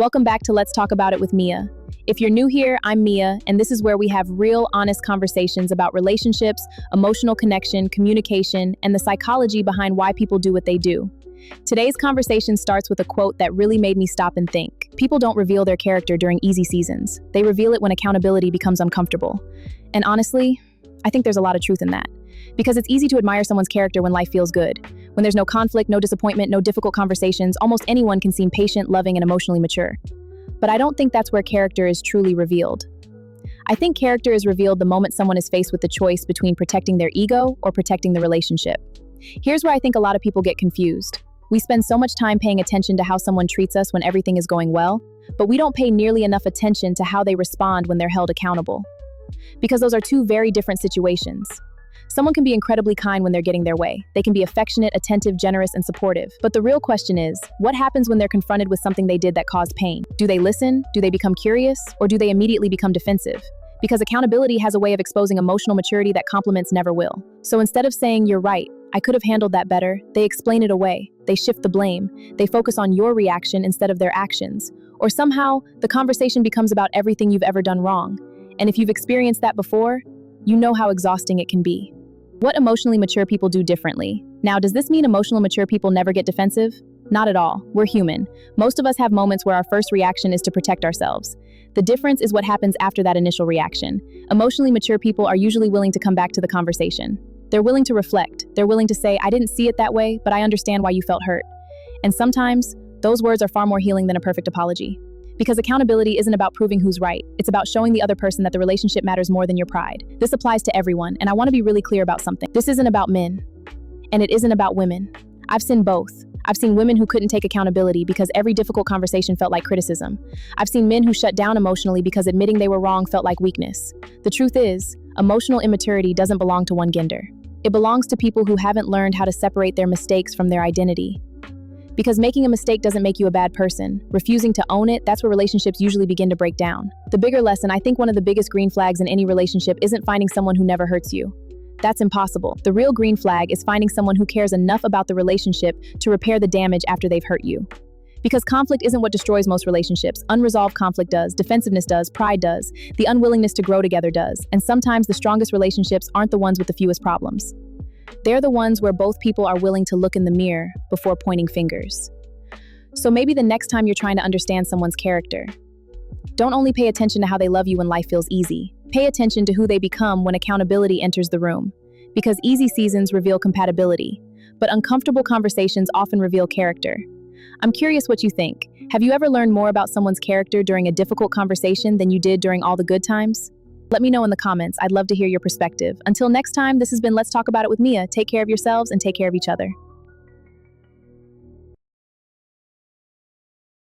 Welcome back to Let's Talk About It with Mia. If you're new here, I'm Mia, and this is where we have real, honest conversations about relationships, emotional connection, communication, and the psychology behind why people do what they do. Today's conversation starts with a quote that really made me stop and think. People don't reveal their character during easy seasons. They reveal it when accountability becomes uncomfortable. And honestly, I think there's a lot of truth in that. Because it's easy to admire someone's character when life feels good. When there's no conflict, no disappointment, no difficult conversations, almost anyone can seem patient, loving, and emotionally mature. But I don't think that's where character is truly revealed. I think character is revealed the moment someone is faced with the choice between protecting their ego or protecting the relationship. Here's where I think a lot of people get confused. We spend so much time paying attention to how someone treats us when everything is going well, but we don't pay nearly enough attention to how they respond when they're held accountable. Because those are two very different situations. Someone can be incredibly kind when they're getting their way. They can be affectionate, attentive, generous, and supportive. But the real question is, what happens when they're confronted with something they did that caused pain? Do they listen? Do they become curious? Or do they immediately become defensive? Because accountability has a way of exposing emotional maturity that compliments never will. So instead of saying, "You're right, I could have handled that better," they explain it away. They shift the blame. They focus on your reaction instead of their actions. Or somehow, the conversation becomes about everything you've ever done wrong. And if you've experienced that before, you know how exhausting it can be. What emotionally mature people do differently? Now, does this mean emotionally mature people never get defensive? Not at all. We're human. Most of us have moments where our first reaction is to protect ourselves. The difference is what happens after that initial reaction. Emotionally mature people are usually willing to come back to the conversation. They're willing to reflect. They're willing to say, "I didn't see it that way, but I understand why you felt hurt." And sometimes, those words are far more healing than a perfect apology. Because accountability isn't about proving who's right. It's about showing the other person that the relationship matters more than your pride. This applies to everyone, and I want to be really clear about something. This isn't about men, and it isn't about women. I've seen both. I've seen women who couldn't take accountability because every difficult conversation felt like criticism. I've seen men who shut down emotionally because admitting they were wrong felt like weakness. The truth is, emotional immaturity doesn't belong to one gender. It belongs to people who haven't learned how to separate their mistakes from their identity. Because making a mistake doesn't make you a bad person. Refusing to own it, that's where relationships usually begin to break down. The bigger lesson, I think one of the biggest green flags in any relationship isn't finding someone who never hurts you. That's impossible. The real green flag is finding someone who cares enough about the relationship to repair the damage after they've hurt you. Because conflict isn't what destroys most relationships. Unresolved conflict does, defensiveness does, pride does, the unwillingness to grow together does, and sometimes the strongest relationships aren't the ones with the fewest problems. They're the ones where both people are willing to look in the mirror before pointing fingers. So maybe the next time you're trying to understand someone's character, don't only pay attention to how they love you when life feels easy. Pay attention to who they become when accountability enters the room. Because easy seasons reveal compatibility, but uncomfortable conversations often reveal character. I'm curious what you think. Have you ever learned more about someone's character during a difficult conversation than you did during all the good times? Let me know in the comments. I'd love to hear your perspective. Until next time, this has been Let's Talk About It with Mia. Take care of yourselves and take care of each other.